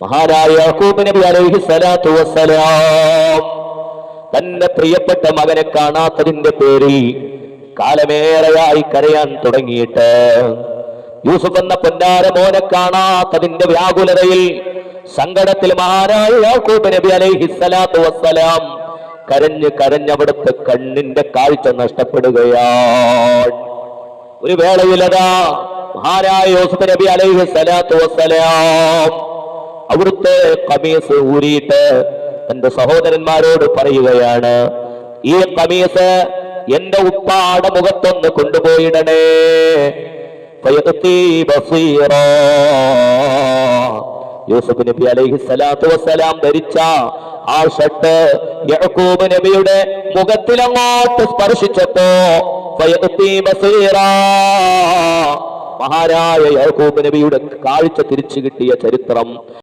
മഹാനായ യാക്കൂബ് നബി അലൈഹി സ്വലാത്തു വസ്സലാം തന്റെ പ്രിയപ്പെട്ട മകനെ കാണാത്തതിന്റെ പേരിൽ കാലമേറെയായി കരയാൻ തുടങ്ങിയിട്ട് യൂസുഫ് എന്ന പൊന്നാര മോനെ കാണാത്തതിന്റെ വ്യാകുലതയിൽ സങ്കടത്തിൽ മഹാനായ യാക്കൂബ് നബി അലൈഹി സ്വലാത്തു വസ്സലാം കരഞ്ഞവിടുത്തെ കണ്ണിന്റെ കാഴ്ച നഷ്ടപ്പെടുകയാണ്. ഒരു വേളയിലതാ മഹാനായ യൂസുഫ് നബി അലൈഹി സ്വലാത്തു വസ്സലാം അവിടുത്തെ ഖമീസ് ഊരിയിട്ട് തന്റെ സഹോദരന്മാരോട് പറയുകയാണ്, ഈ ഖമീസ് എന്റെ ഉപ്പാടെ മുഖത്തൊന്ന് കൊണ്ടുപോയിടണേ. യൂസുഫ് നബി അലൈഹി സ്വലാത്തു വസ്സലാം ധരിച്ച ആ ഷർട്ട് യാക്കൂബ് നബിയുടെ മുഖത്തിൽ അങ്ങോട്ട് സ്പർശിച്ചപ്പോ മഹാനായ യാക്കൂബ് നബിയുടെ കാഴ്ച തിരിച്ചു കിട്ടിയ ചരിത്രം